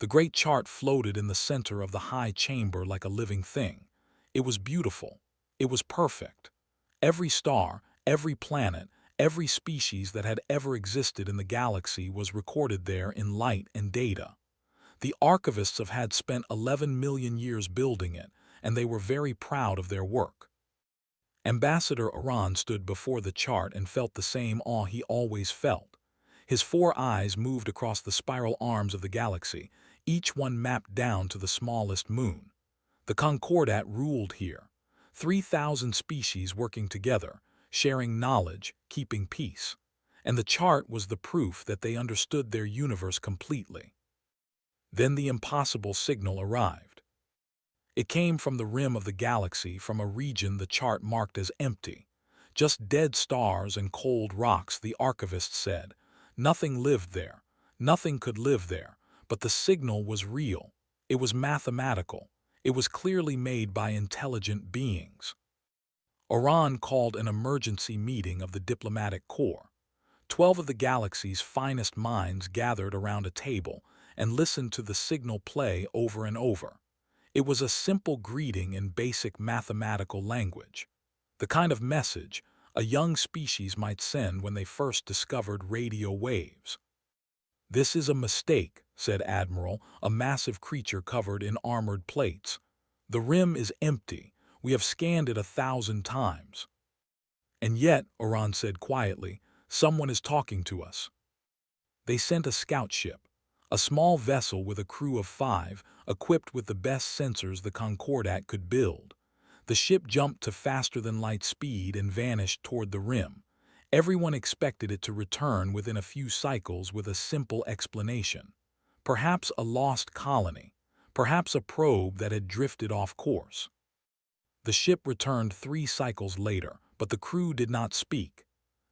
The great chart floated in the center of the high chamber like a living thing. It was beautiful. It was perfect. Every star, every planet, every species that had ever existed in the galaxy was recorded there in light and data. The archivists had spent 11 million years building it, and they were very proud of their work. Ambassador Iran stood before the chart and felt the same awe he always felt. His 4 eyes moved across the spiral arms of the galaxy, each one mapped down to the smallest moon. The Concordat ruled here. 3,000 species working together, sharing knowledge, keeping peace. And the chart was the proof that they understood their universe completely. Then the impossible signal arrived. It came from the rim of the galaxy, from a region the chart marked as empty. Just dead stars and cold rocks, the archivists said. Nothing lived there. Nothing could live there. But the signal was real. It was mathematical. It was clearly made by intelligent beings. Iran called an emergency meeting of the diplomatic corps. 12 of the galaxy's finest minds gathered around a table and listened to the signal play over and over. It was a simple greeting in basic mathematical language. The kind of message a young species might send when they first discovered radio waves. "This is a mistake," said Admiral, a massive creature covered in armored plates. "The rim is empty. We have scanned it 1,000 times." "And yet," Iran said quietly, "someone is talking to us." They sent a scout ship, a small vessel with a crew of 5, equipped with the best sensors the Concordat could build. The ship jumped to faster-than-light speed and vanished toward the rim. Everyone expected it to return within a few cycles with a simple explanation. Perhaps a lost colony, perhaps a probe that had drifted off course. The ship returned 3 cycles later, but the crew did not speak.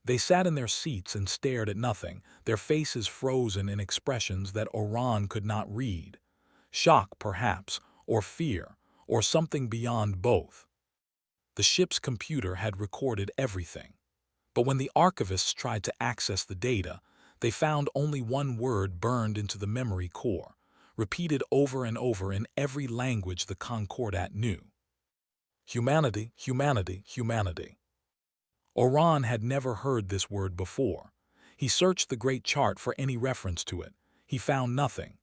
They sat in their seats and stared at nothing, their faces frozen in expressions that Iran could not read. Shock, perhaps, or fear, or something beyond both. The ship's computer had recorded everything. But when the archivists tried to access the data, they found only one word burned into the memory core, repeated over and over in every language the Concordat knew. Humanity, humanity, humanity. Iran had never heard this word before. He searched the great chart for any reference to it. He found nothing.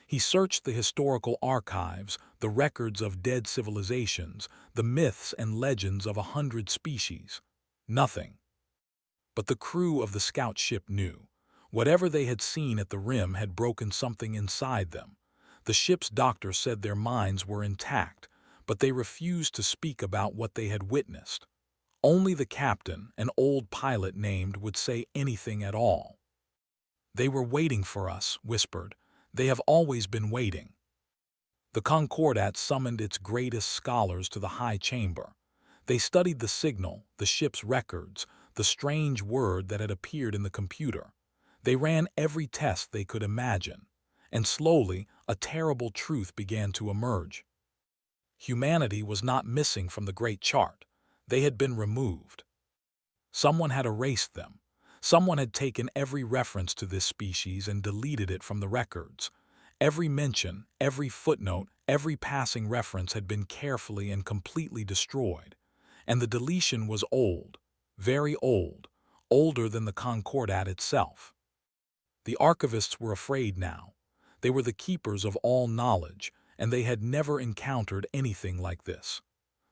He searched the historical archives, the records of dead civilizations, the myths and legends of 100 species. Nothing. But the crew of the scout ship knew. Whatever they had seen at the rim had broken something inside them. The ship's doctor said their minds were intact, but they refused to speak about what they had witnessed. Only the captain, an old pilot named, would say anything at all. "They were waiting for us," whispered. "They have always been waiting." The Concordat summoned its greatest scholars to the high chamber. They studied the signal, the ship's records, the strange word that had appeared in the computer. They ran every test they could imagine. And slowly, a terrible truth began to emerge. Humanity was not missing from the great chart. They had been removed. Someone had erased them. Someone had taken every reference to this species and deleted it from the records. Every mention, every footnote, every passing reference had been carefully and completely destroyed. And the deletion was old, very old, older than the Concordat itself. The archivists were afraid now. They were the keepers of all knowledge, and they had never encountered anything like this.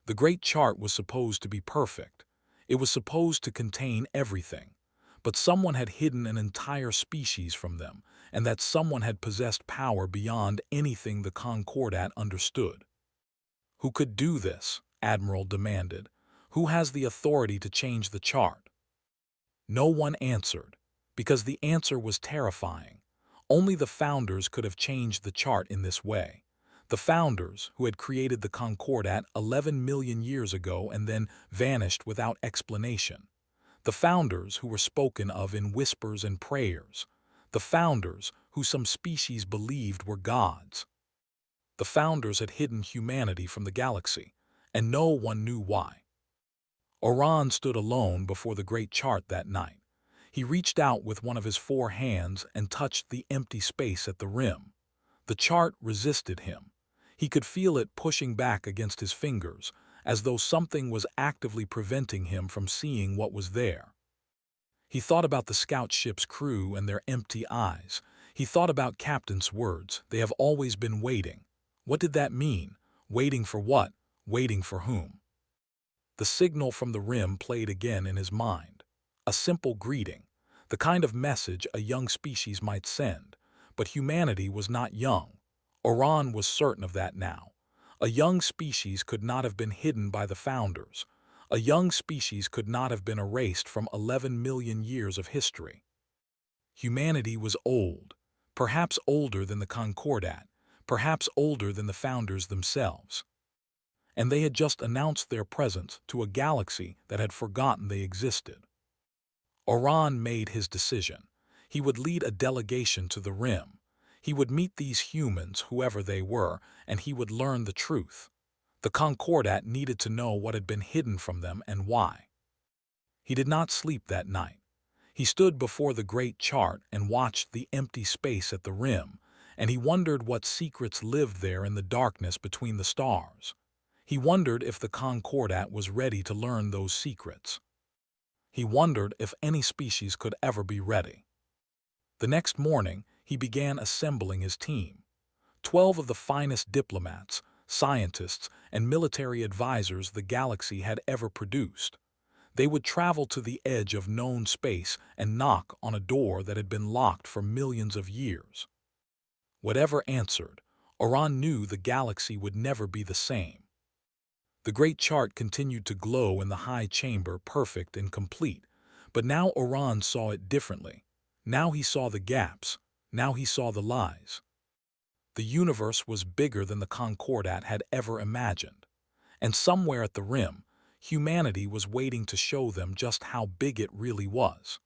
The great chart was supposed to be perfect. It was supposed to contain everything. But someone had hidden an entire species from them, and that someone had possessed power beyond anything the Concordat understood. "Who could do this?" Admiral demanded. "Who has the authority to change the chart?" No one answered, because the answer was terrifying. Only the founders could have changed the chart in this way. The founders, who had created the Concordat 11 million years ago and then vanished without explanation. The founders who were spoken of in whispers and prayers. The founders who some species believed were gods. The founders had hidden humanity from the galaxy, and no one knew why. Iran stood alone before the great chart that night. He reached out with one of his 4 hands and touched the empty space at the rim. The chart resisted him. He could feel it pushing back against his fingers, as though something was actively preventing him from seeing what was there. He thought about the scout ship's crew and their empty eyes. He thought about Captain's words, "They have always been waiting." What did that mean? Waiting for what? Waiting for whom? The signal from the rim played again in his mind. A simple greeting, the kind of message a young species might send. But humanity was not young. Oran was certain of that now. A young species could not have been hidden by the founders. A young species could not have been erased from 11 million years of history. Humanity was old, perhaps older than the Concordat, perhaps older than the founders themselves. And they had just announced their presence to a galaxy that had forgotten they existed. Oran made his decision. He would lead a delegation to the rim. He would meet these humans, whoever they were, and he would learn the truth. The Concordat needed to know what had been hidden from them and why. He did not sleep that night. He stood before the great chart and watched the empty space at the rim, and he wondered what secrets lived there in the darkness between the stars. He wondered if the Concordat was ready to learn those secrets. He wondered if any species could ever be ready. The next morning, he began assembling his team. 12 of the finest diplomats, scientists, and military advisors the galaxy had ever produced. They would travel to the edge of known space and knock on a door that had been locked for millions of years. Whatever answered, Oran knew the galaxy would never be the same. The great chart continued to glow in the high chamber, perfect and complete, but now Oran saw it differently. Now he saw the gaps. Now he saw the lies. The universe was bigger than the Concordat had ever imagined, and somewhere at the rim, humanity was waiting to show them just how big it really was.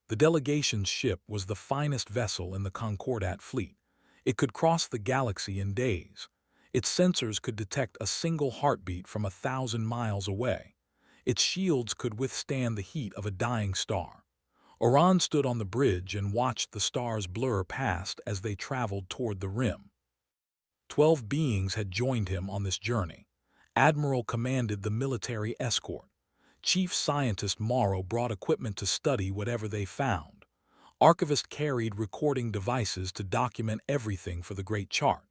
The delegation's ship was the finest vessel in the Concordat fleet. It could cross the galaxy in days. Its sensors could detect a single heartbeat from 1,000 miles away. Its shields could withstand the heat of a dying star. Oran stood on the bridge and watched the stars blur past as they traveled toward the rim. 12 beings had joined him on this journey. Admiral commanded the military escort. Chief Scientist Morrow brought equipment to study whatever they found. Archivist carried recording devices to document everything for the Great Chart.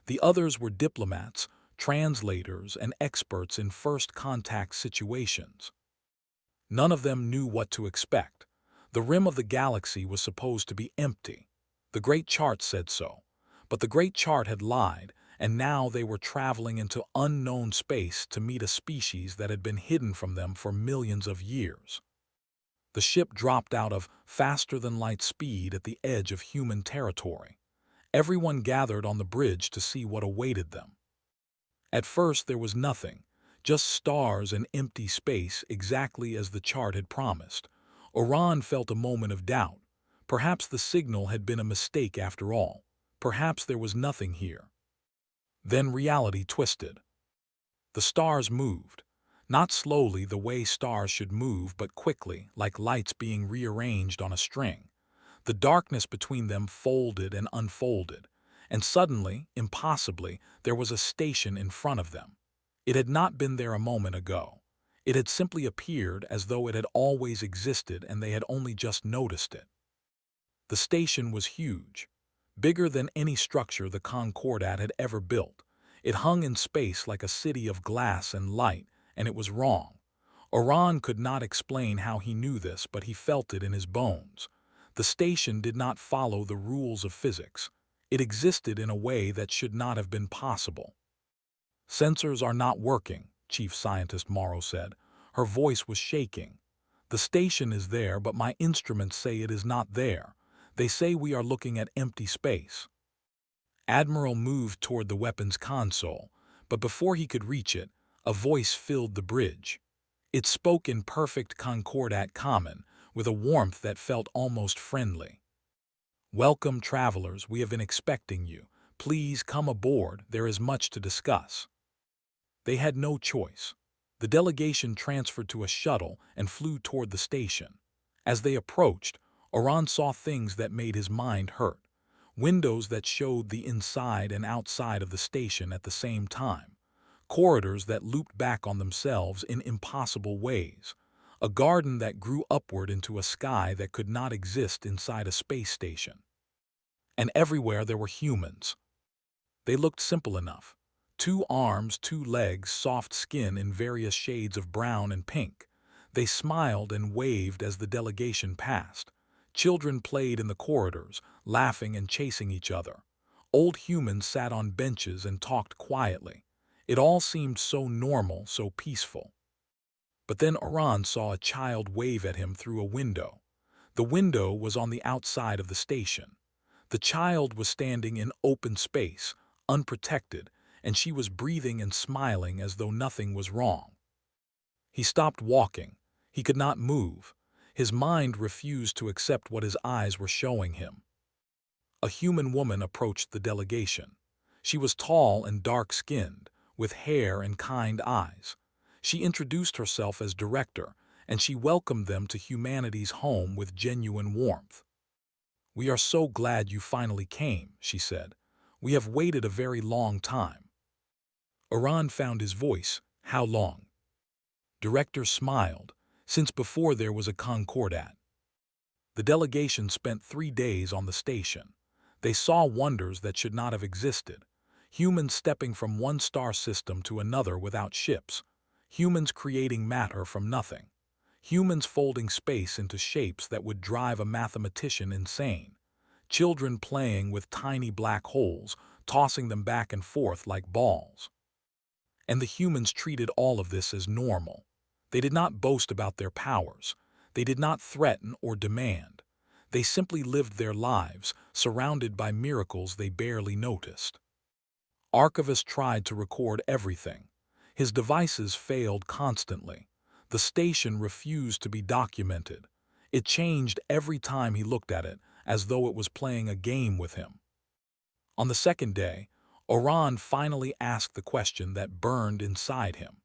The others were diplomats, translators, and experts in first contact situations. None of them knew what to expect. The rim of the galaxy was supposed to be empty. The Great Chart said so. But the Great Chart had lied, and now they were traveling into unknown space to meet a species that had been hidden from them for millions of years. The ship dropped out of faster-than-light speed at the edge of human territory. Everyone gathered on the bridge to see what awaited them. At first there was nothing, just stars and empty space exactly as the chart had promised. Oran felt a moment of doubt. Perhaps the signal had been a mistake after all. Perhaps there was nothing here. Then reality twisted. The stars moved. Not slowly the way stars should move, but quickly, like lights being rearranged on a string. The darkness between them folded and unfolded, and suddenly, impossibly, there was a station in front of them. It had not been there a moment ago. It had simply appeared as though it had always existed and they had only just noticed it. The station was huge, bigger than any structure the Concordat had ever built. It hung in space like a city of glass and light, and it was wrong. Oran could not explain how he knew this, but he felt it in his bones. The station did not follow the rules of physics. It existed in a way that should not have been possible. "Sensors are not working," Chief Scientist Morrow said. Her voice was shaking. "The station is there, but my instruments say it is not there. They say we are looking at empty space." Admiral moved toward the weapons console, but before he could reach it, a voice filled the bridge. It spoke in perfect Concordat common, with a warmth that felt almost friendly. "Welcome, travelers, we have been expecting you. Please come aboard, there is much to discuss." They had no choice. The delegation transferred to a shuttle and flew toward the station. As they approached, Oran saw things that made his mind hurt. windows that showed the inside and outside of the station at the same time, corridors that looped back on themselves in impossible ways, a garden that grew upward into a sky that could not exist inside a space station. And everywhere there were humans. They looked simple enough. 2 arms, 2 legs, soft skin in various shades of brown and pink. They smiled and waved as the delegation passed. Children played in the corridors, laughing and chasing each other. Old humans sat on benches and talked quietly. It all seemed so normal, so peaceful. But then Oran saw a child wave at him through a window. The window was on the outside of the station. The child was standing in open space, unprotected, and she was breathing and smiling as though nothing was wrong. He stopped walking. He could not move. His mind refused to accept what his eyes were showing him. A human woman approached the delegation. She was tall and dark-skinned, with hair and kind eyes. She introduced herself as director, and she welcomed them to humanity's home with genuine warmth. "We are so glad you finally came," she said. "We have waited a very long time." Oran found his voice. "How long?" Director smiled. "Since before there was a Concordat." The delegation spent 3 days on the station. They saw wonders that should not have existed. Humans stepping from one star system to another without ships. Humans creating matter from nothing. Humans folding space into shapes that would drive a mathematician insane. Children playing with tiny black holes, tossing them back and forth like balls. And the humans treated all of this as normal. They did not boast about their powers. They did not threaten or demand. They simply lived their lives, surrounded by miracles they barely noticed. Archivist tried to record everything. His devices failed constantly. The station refused to be documented. It changed every time he looked at it, as though it was playing a game with him. On the second day, Oran finally asked the question that burned inside him.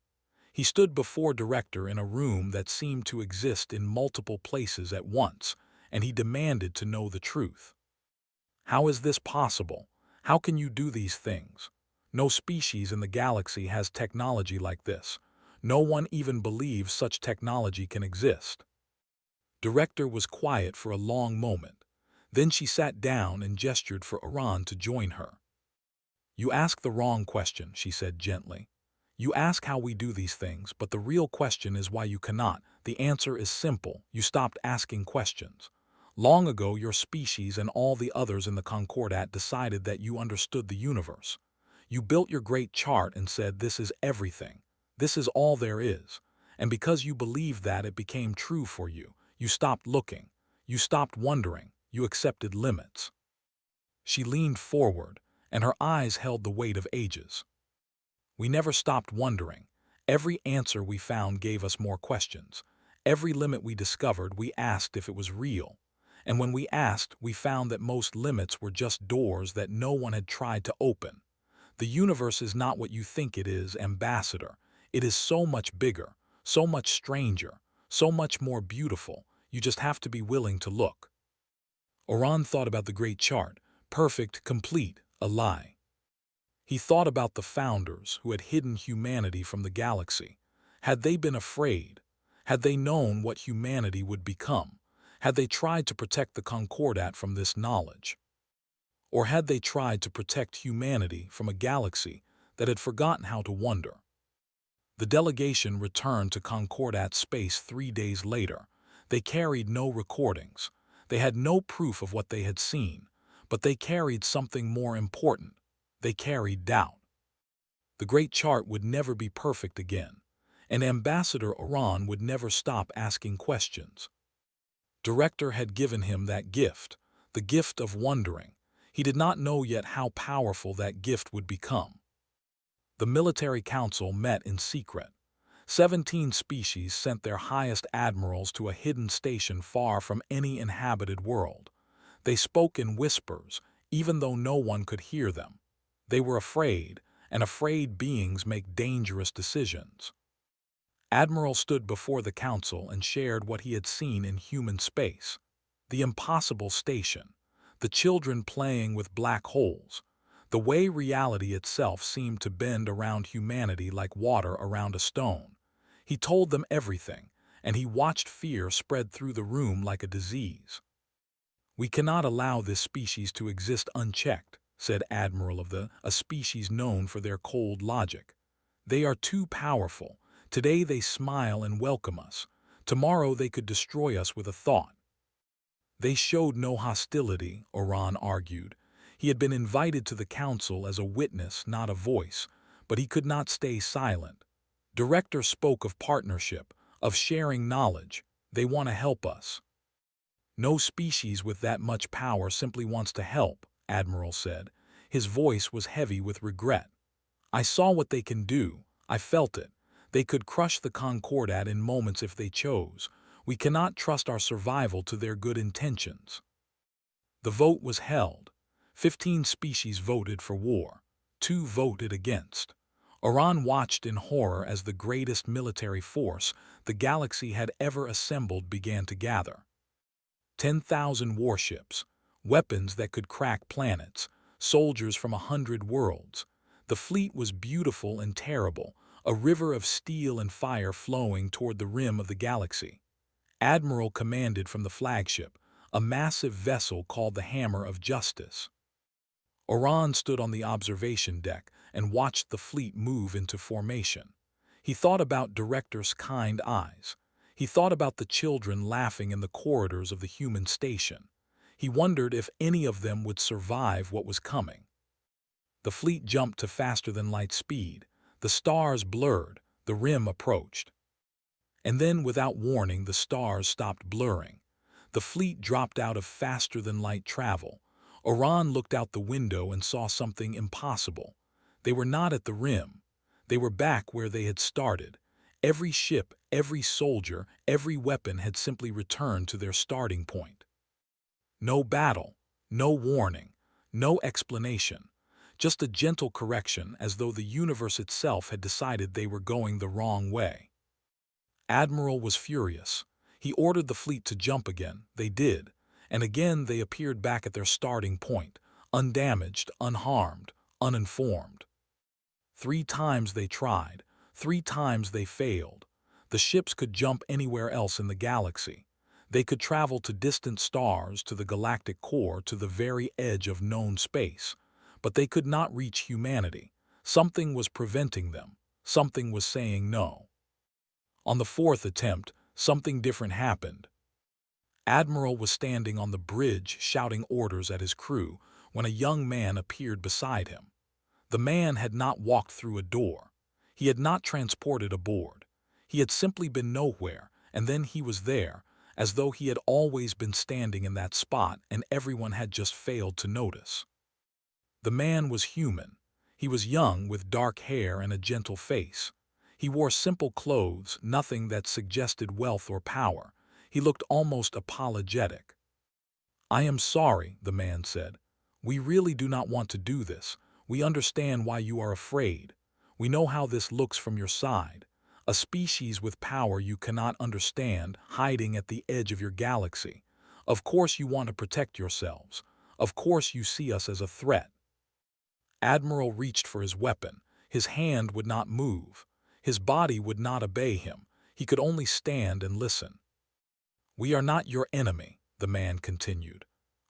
He stood before Director in a room that seemed to exist in multiple places at once, and he demanded to know the truth. "How is this possible? How can you do these things? No species in the galaxy has technology like this. No one even believes such technology can exist." Director was quiet for a long moment. Then she sat down and gestured for Oran to join her. "You ask the wrong question," she said gently. "You ask how we do these things, but the real question is why you cannot. The answer is simple. You stopped asking questions. Long ago, your species and all the others in the Concordat decided that you understood the universe. You built your great chart and said, 'This is everything. This is all there is.' And because you believed that, it became true for you. You stopped looking. You stopped wondering. You accepted limits." She leaned forward, and her eyes held the weight of ages. "We never stopped wondering. Every answer we found gave us more questions. Every limit we discovered, we asked if it was real. And when we asked, we found that most limits were just doors that no one had tried to open. The universe is not what you think it is, Ambassador. It is so much bigger, so much stranger, so much more beautiful. You just have to be willing to look." Oran thought about the great chart, perfect, complete, a lie. He thought about the founders who had hidden humanity from the galaxy. Had they been afraid? Had they known what humanity would become? Had they tried to protect the Concordat from this knowledge? Or had they tried to protect humanity from a galaxy that had forgotten how to wonder? The delegation returned to Concordat space 3 days later. They carried no recordings. They had no proof of what they had seen, but they carried something more important. They carried doubt. The great chart would never be perfect again, and Ambassador Oran would never stop asking questions. Director had given him that gift, the gift of wondering. He did not know yet how powerful that gift would become. The military council met in secret. 17 species sent their highest admirals to a hidden station far from any inhabited world. They spoke in whispers, even though no one could hear them. They were afraid, and afraid beings make dangerous decisions. Admiral stood before the council and shared what he had seen in human space. The impossible station. the children playing with black holes, the way reality itself seemed to bend around humanity like water around a stone. He told them everything, and he watched fear spread through the room like a disease. "We cannot allow this species to exist unchecked," said Admiral of a species known for their cold logic. "They are too powerful. Today they smile and welcome us. Tomorrow they could destroy us with a thought." "They showed no hostility," Oran argued. He had been invited to the council as a witness, not a voice, but he could not stay silent. Director spoke of partnership, of sharing knowledge. "They want to help us." "No species with that much power simply wants to help," Admiral said. His voice was heavy with regret. "I saw what they can do. I felt it. They could crush the Concordat in moments if they chose. We cannot trust our survival to their good intentions." The vote was held. 15 species voted for war. 2 voted against. Oran watched in horror as the greatest military force the galaxy had ever assembled began to gather. 10,000 warships, weapons that could crack planets, soldiers from 100 worlds. The fleet was beautiful and terrible, a river of steel and fire flowing toward the rim of the galaxy. Admiral commanded from the flagship, a massive vessel called the Hammer of Justice. Oran stood on the observation deck and watched the fleet move into formation. He thought about Director's kind eyes. He thought about the children laughing in the corridors of the human station. He wondered if any of them would survive what was coming. The fleet jumped to faster-than-light speed. The stars blurred. The rim approached. And then, without warning, the stars stopped blurring. The fleet dropped out of faster-than-light travel. Oran looked out the window and saw something impossible. They were not at the rim. They were back where they had started. Every ship, every soldier, every weapon had simply returned to their starting point. No battle, no warning, no explanation. Just a gentle correction, as though the universe itself had decided they were going the wrong way. Admiral was furious. He ordered the fleet to jump again. They did. And again they appeared back at their starting point, undamaged, unharmed, uninformed. 3 times they tried. 3 times they failed. The ships could jump anywhere else in the galaxy. They could travel to distant stars, to the galactic core, to the very edge of known space. But they could not reach humanity. Something was preventing them. Something was saying no. On the 4th attempt, something different happened. Admiral was standing on the bridge shouting orders at his crew when a young man appeared beside him. The man had not walked through a door. He had not transported aboard. He had simply been nowhere, and then he was there, as though he had always been standing in that spot and everyone had just failed to notice. The man was human. He was young, with dark hair and a gentle face. He wore simple clothes, nothing that suggested wealth or power. He looked almost apologetic. "I am sorry," the man said. "We really do not want to do this. We understand why you are afraid. We know how this looks from your side. A species with power you cannot understand, hiding at the edge of your galaxy. Of course you want to protect yourselves. Of course you see us as a threat." Admiral reached for his weapon. His hand would not move. His body would not obey him. He could only stand and listen. "We are not your enemy," the man continued.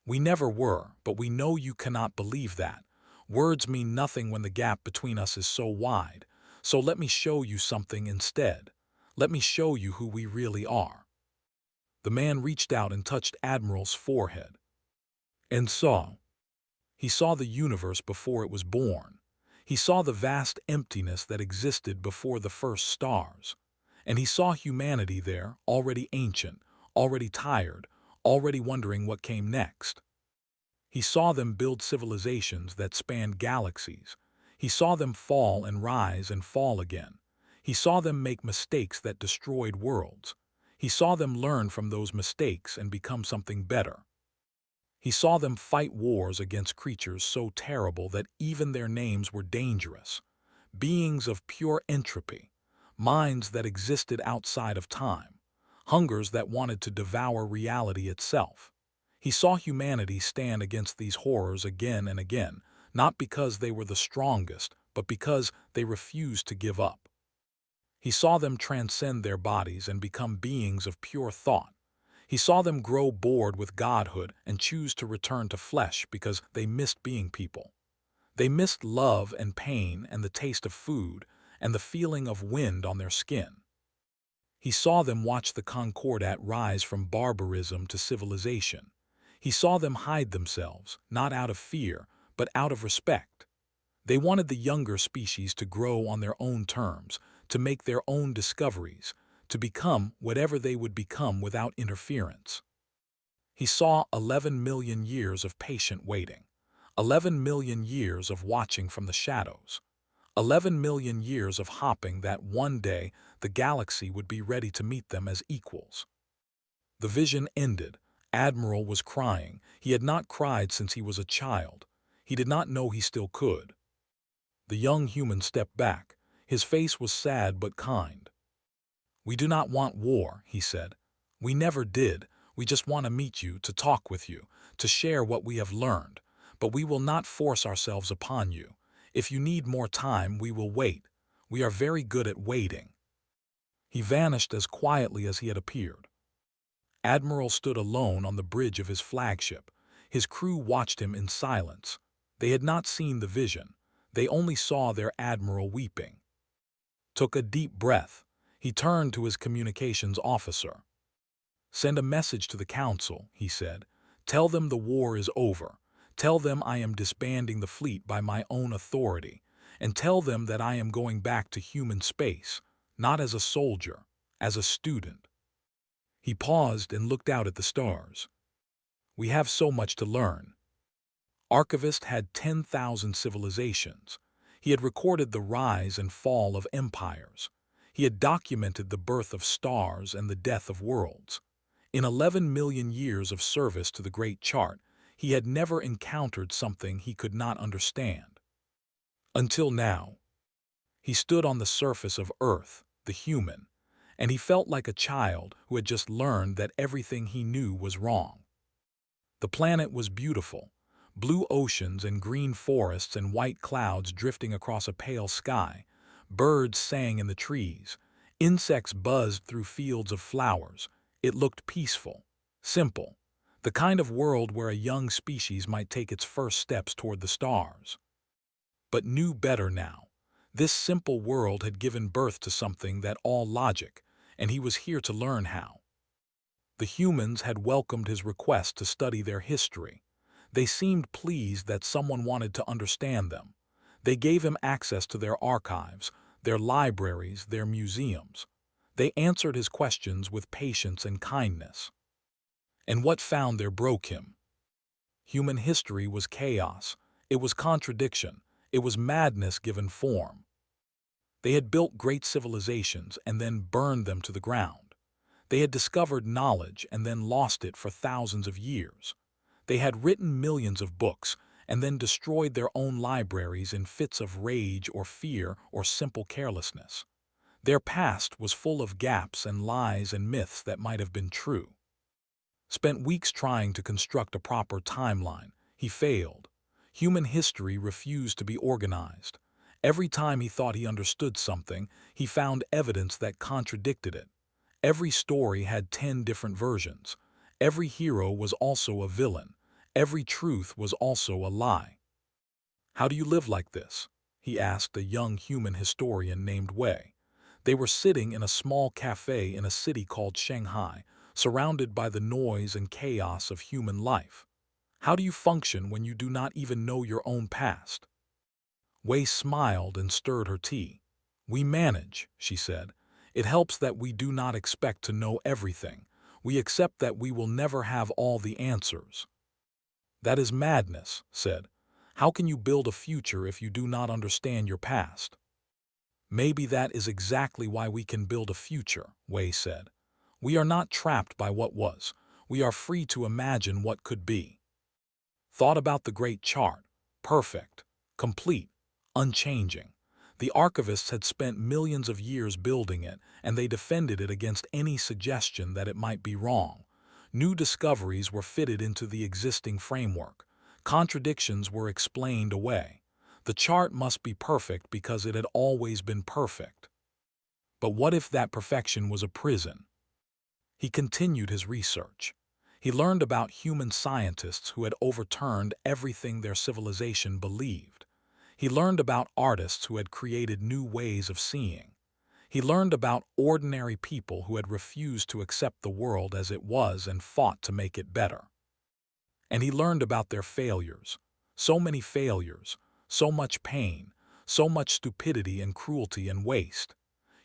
"We never were, but we know you cannot believe that. Words mean nothing when the gap between us is so wide. So let me show you something instead. Let me show you who we really are." The man reached out and touched Admiral's forehead. And he saw the universe before it was born. He saw the vast emptiness that existed before the first stars. And he saw humanity there, already ancient, already tired, already wondering what came next. He saw them build civilizations that spanned galaxies. He saw them fall and rise and fall again. He saw them make mistakes that destroyed worlds. He saw them learn from those mistakes and become something better. He saw them fight wars against creatures so terrible that even their names were dangerous. Beings of pure entropy, minds that existed outside of time, hungers that wanted to devour reality itself. He saw humanity stand against these horrors again and again, not because they were the strongest, but because they refused to give up. He saw them transcend their bodies and become beings of pure thought. He saw them grow bored with godhood and choose to return to flesh because they missed being people. They missed love and pain and the taste of food and the feeling of wind on their skin. He saw them watch the Concordat rise from barbarism to civilization. He saw them hide themselves, not out of fear, but out of respect. They wanted the younger species to grow on their own terms, to make their own discoveries, to become whatever they would become without interference. He saw 11 million years of patient waiting, 11 million years of watching from the shadows, 11 million years of hoping that one day the galaxy would be ready to meet them as equals. The vision ended. Admiral was crying. He had not cried since he was a child. He did not know he still could. The young human stepped back. His face was sad but kind. "We do not want war," he said. "We never did. We just want to meet you, to talk with you, to share what we have learned. But we will not force ourselves upon you. If you need more time, we will wait. We are very good at waiting." He vanished as quietly as he had appeared. Admiral stood alone on the bridge of his flagship. His crew watched him in silence. They had not seen the vision. They only saw their admiral weeping. Took a deep breath. He turned to his communications officer. "Send a message to the council," he said. "Tell them the war is over. Tell them I am disbanding the fleet by my own authority. And tell them that I am going back to human space, not as a soldier, as a student." He paused and looked out at the stars. "We have so much to learn." Archivist had 10,000 civilizations. He had recorded the rise and fall of empires. He had documented the birth of stars and the death of worlds. In 11 million years of service to the Great Chart, he had never encountered something he could not understand. Until now. He stood on the surface of Earth, the human, and he felt like a child who had just learned that everything he knew was wrong. The planet was beautiful. Blue oceans and green forests and white clouds drifting across a pale sky. Birds sang in the trees. Insects buzzed through fields of flowers. It looked peaceful, simple, the kind of world where a young species might take its first steps toward the stars. But knew better now. This simple world had given birth to something that all logic, and he was here to learn how. The humans had welcomed his request to study their history. They seemed pleased that someone wanted to understand them. They gave him access to their archives, their libraries, their museums. They answered his questions with patience and kindness. And what found there broke him. Human history was chaos. It was contradiction. It was madness given form. They had built great civilizations and then burned them to the ground. They had discovered knowledge and then lost it for thousands of years. They had written millions of books and then destroyed their own libraries in fits of rage or fear or simple carelessness. Their past was full of gaps and lies and myths that might have been true. Spent weeks trying to construct a proper timeline. He failed. Human history refused to be organized. Every time he thought he understood something, he found evidence that contradicted it. Every story had 10 different versions. Every hero was also a villain. Every truth was also a lie. "How do you live like this?" he asked a young human historian named Wei. They were sitting in a small cafe in a city called Shanghai, surrounded by the noise and chaos of human life. "How do you function when you do not even know your own past?" Wei smiled and stirred her tea. "We manage," she said. "It helps that we do not expect to know everything. We accept that we will never have all the answers." "That is madness," said. "How can you build a future if you do not understand your past?" "Maybe that is exactly why we can build a future," Wei said. "We are not trapped by what was. We are free to imagine what could be." Thought about the Great Chart. Perfect, complete, unchanging. The archivists had spent millions of years building it, and they defended it against any suggestion that it might be wrong. New discoveries were fitted into the existing framework. Contradictions were explained away. The chart must be perfect because it had always been perfect. But what if that perfection was a prison? He continued his research. He learned about human scientists who had overturned everything their civilization believed. He learned about artists who had created new ways of seeing. He learned about ordinary people who had refused to accept the world as it was and fought to make it better. And he learned about their failures. So many failures, so much pain, so much stupidity and cruelty and waste.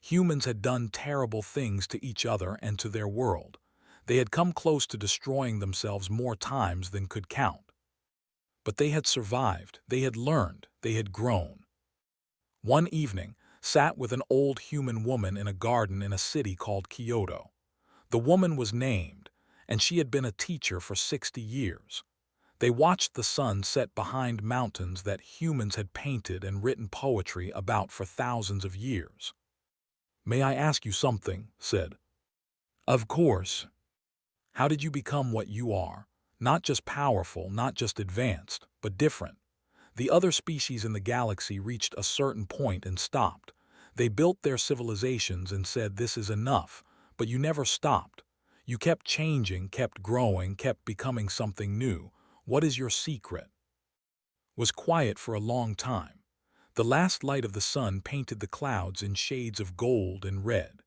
Humans had done terrible things to each other and to their world. They had come close to destroying themselves more times than could count. But they had survived, they had learned, they had grown. One evening, sat with an old human woman in a garden in a city called Kyoto. The woman was named, and she had been a teacher for 60 years. They watched the sun set behind mountains that humans had painted and written poetry about for thousands of years. "May I ask you something?" said. "Of course." "How did you become what you are? Not just powerful, not just advanced, but different." The other species in the galaxy reached a certain point and stopped. They built their civilizations and said, "This is enough," but you never stopped. You kept changing, kept growing, kept becoming something new. What is your secret? Was quiet for a long time. The last light of the sun painted the clouds in shades of gold and red.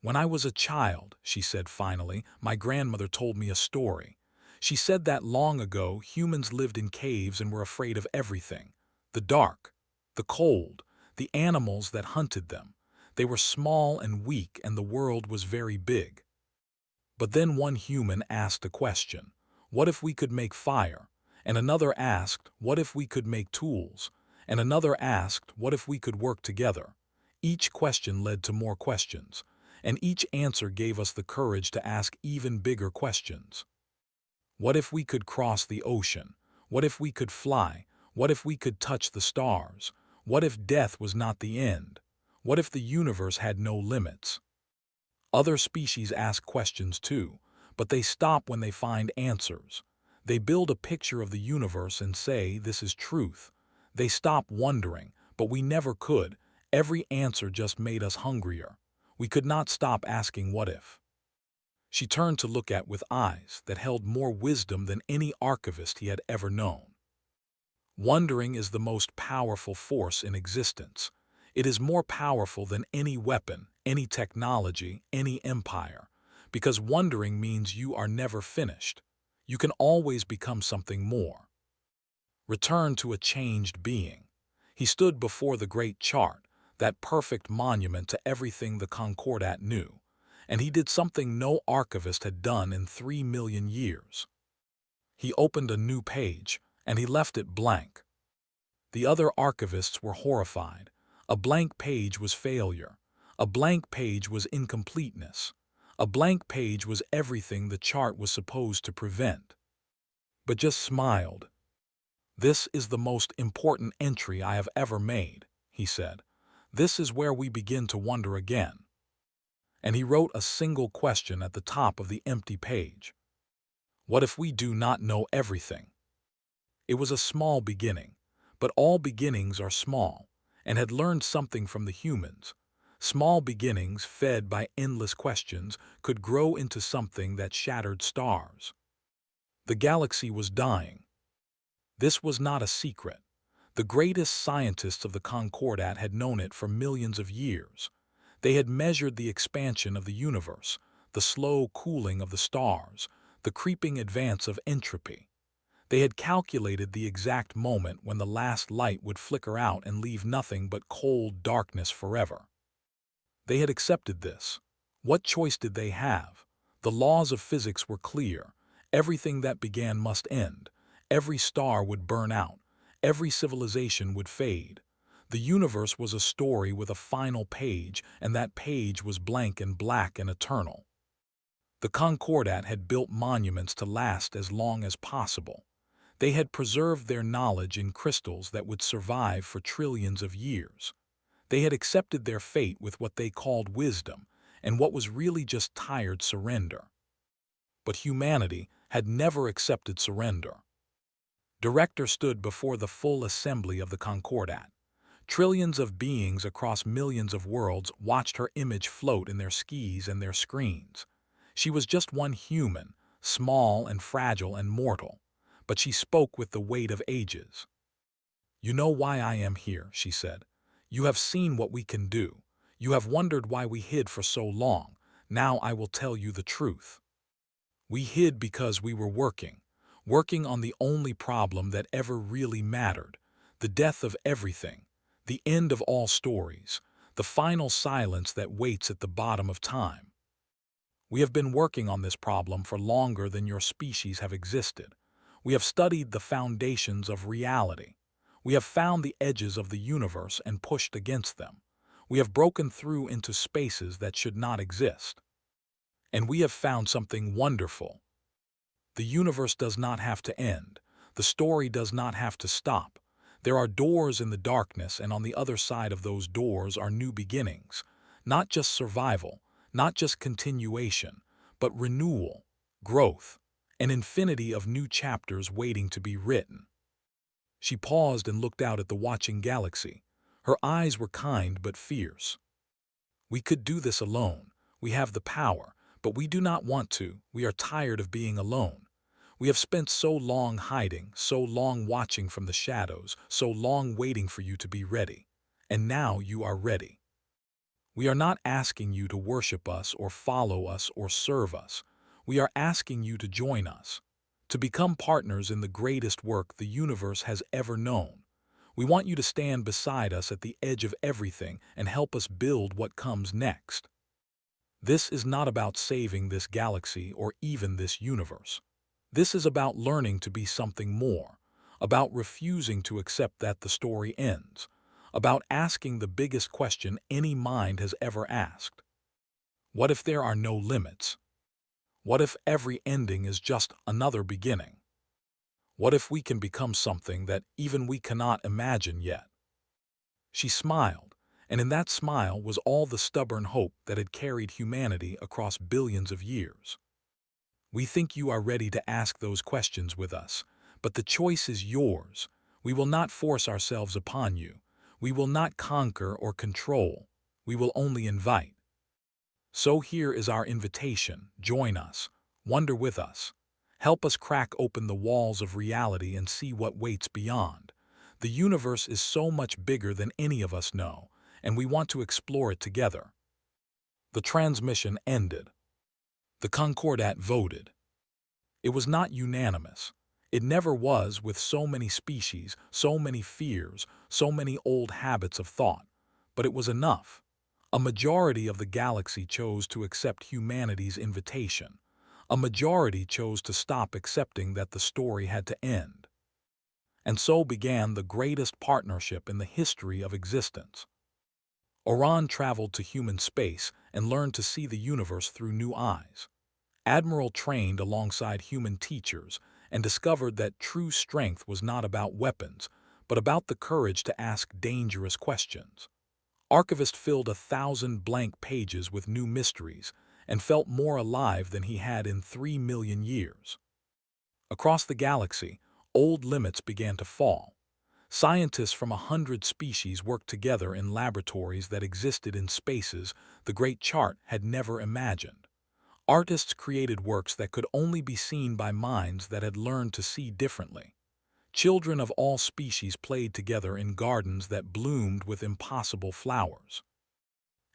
"When I was a child," she said finally, "my grandmother told me a story. She said that long ago humans lived in caves and were afraid of everything. The dark, the cold, the animals that hunted them. They were small and weak and the world was very big. But then one human asked a question. What if we could make fire? And another asked, what if we could make tools? And another asked, what if we could work together? Each question led to more questions, and each answer gave us the courage to ask even bigger questions. What if we could cross the ocean? What if we could fly? What if we could touch the stars? What if death was not the end? What if the universe had no limits?" Other species ask questions too, but they stop when they find answers. They build a picture of the universe and say, "This is truth." They stop wondering, but we never could. Every answer just made us hungrier. We could not stop asking what if. She turned to look at with eyes that held more wisdom than any archivist he had ever known. Wondering is the most powerful force in existence. It is more powerful than any weapon, any technology, any empire, because wondering means you are never finished. You can always become something more. Return to a changed being. He stood before the great chart, that perfect monument to everything the Concordat knew, and he did something no archivist had done in 3 million years. He opened a new page, and he left it blank. The other archivists were horrified. A blank page was failure. A blank page was incompleteness. A blank page was everything the chart was supposed to prevent. But just smiled. "This is the most important entry I have ever made," he said. "This is where we begin to wonder again." And he wrote a single question at the top of the empty page. What if we do not know everything? It was a small beginning, but all beginnings are small, and had learned something from the humans. Small beginnings, fed by endless questions, could grow into something that shattered stars. The galaxy was dying. This was not a secret. The greatest scientists of the Concordat had known it for millions of years. They had measured the expansion of the universe, the slow cooling of the stars, the creeping advance of entropy. They had calculated the exact moment when the last light would flicker out and leave nothing but cold darkness forever. They had accepted this. What choice did they have? The laws of physics were clear. Everything that began must end. Every star would burn out. Every civilization would fade. The universe was a story with a final page, and that page was blank and black and eternal. The Concordat had built monuments to last as long as possible. They had preserved their knowledge in crystals that would survive for trillions of years. They had accepted their fate with what they called wisdom, and what was really just tired surrender. But humanity had never accepted surrender. Director stood before the full assembly of the Concordat. Trillions of beings across millions of worlds watched her image float in their skis and their screens. She was just one human, small and fragile and mortal, but she spoke with the weight of ages. "You know why I am here," she said. "You have seen what we can do. You have wondered why we hid for so long. Now I will tell you the truth. We hid because we were working on the only problem that ever really mattered, the death of everything, the end of all stories, the final silence that waits at the bottom of time. We have been working on this problem for longer than your species have existed. We have studied the foundations of reality. We have found the edges of the universe and pushed against them. We have broken through into spaces that should not exist. And we have found something wonderful. The universe does not have to end. The story does not have to stop. There are doors in the darkness, and on the other side of those doors are new beginnings. Not just survival, not just continuation, but renewal, growth, an infinity of new chapters waiting to be written." She paused and looked out at the watching galaxy. Her eyes were kind but fierce. "We could do this alone. We have the power, but we do not want to. We are tired of being alone. We have spent so long hiding, so long watching from the shadows, so long waiting for you to be ready. And now you are ready. We are not asking you to worship us or follow us or serve us. We are asking you to join us, to become partners in the greatest work the universe has ever known. We want you to stand beside us at the edge of everything and help us build what comes next. This is not about saving this galaxy or even this universe. This is about learning to be something more, about refusing to accept that the story ends, about asking the biggest question any mind has ever asked. What if there are no limits? What if every ending is just another beginning? What if we can become something that even we cannot imagine yet?" She smiled, and in that smile was all the stubborn hope that had carried humanity across billions of years. "We think you are ready to ask those questions with us, but the choice is yours. We will not force ourselves upon you. We will not conquer or control. We will only invite. So here is our invitation. Join us. Wonder with us. Help us crack open the walls of reality and see what waits beyond. The universe is so much bigger than any of us know, and we want to explore it together." The transmission ended. The Concordat voted. It was not unanimous. It never was, with so many species, so many fears, so many old habits of thought. But it was enough. A majority of the galaxy chose to accept humanity's invitation. A majority chose to stop accepting that the story had to end. And so began the greatest partnership in the history of existence. Oran traveled to human space and learned to see the universe through new eyes. Admiral trained alongside human teachers and discovered that true strength was not about weapons, but about the courage to ask dangerous questions. Archivist filled 1,000 blank pages with new mysteries and felt more alive than he had in 3 million years. Across the galaxy, old limits began to fall. Scientists from 100 species worked together in laboratories that existed in spaces the Great Chart had never imagined. Artists created works that could only be seen by minds that had learned to see differently. Children of all species played together in gardens that bloomed with impossible flowers.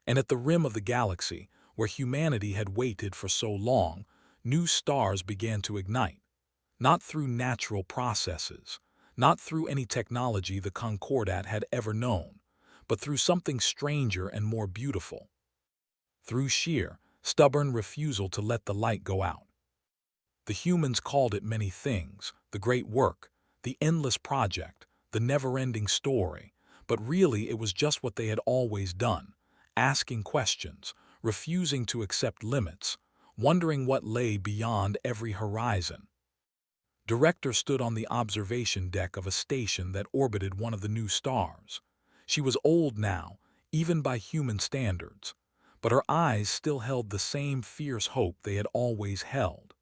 And at the rim of the galaxy, where humanity had waited for so long, new stars began to ignite. Not through natural processes, not through any technology the Concordat had ever known, but through something stranger and more beautiful. Through sheer, stubborn refusal to let the light go out. The humans called it many things: the great work, the endless project, the never-ending story, but really it was just what they had always done, asking questions, refusing to accept limits, wondering what lay beyond every horizon. Director stood on the observation deck of a station that orbited one of the new stars. She was old now, even by human standards, but her eyes still held the same fierce hope they had always held.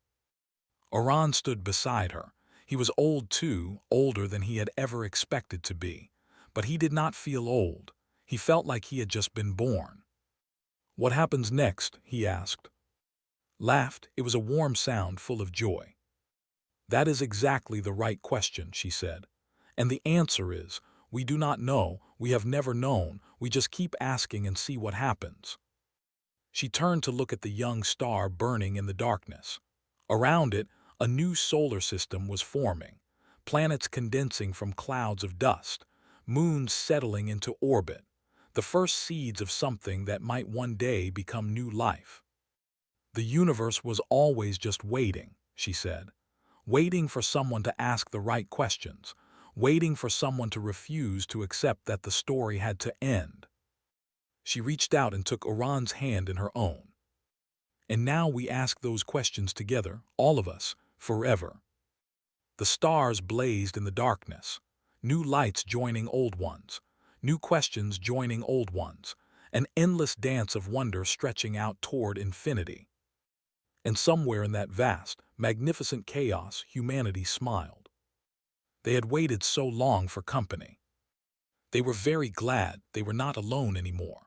Oran stood beside her. He was old too, older than he had ever expected to be. But he did not feel old. He felt like he had just been born. "What happens next?" he asked. Laughed. It was a warm sound full of joy. "That is exactly the right question," she said. "And the answer is, we do not know, we have never known, we just keep asking and see what happens." She turned to look at the young star burning in the darkness. Around it, a new solar system was forming, planets condensing from clouds of dust, moons settling into orbit, the first seeds of something that might one day become new life. "The universe was always just waiting," she said. "Waiting for someone to ask the right questions, waiting for someone to refuse to accept that the story had to end." She reached out and took Oran's hand in her own. "And now we ask those questions together, all of us, forever." The stars blazed in the darkness, new lights joining old ones, new questions joining old ones, an endless dance of wonder stretching out toward infinity. And somewhere in that vast, magnificent chaos, humanity smiled. They had waited so long for company. They were very glad they were not alone anymore.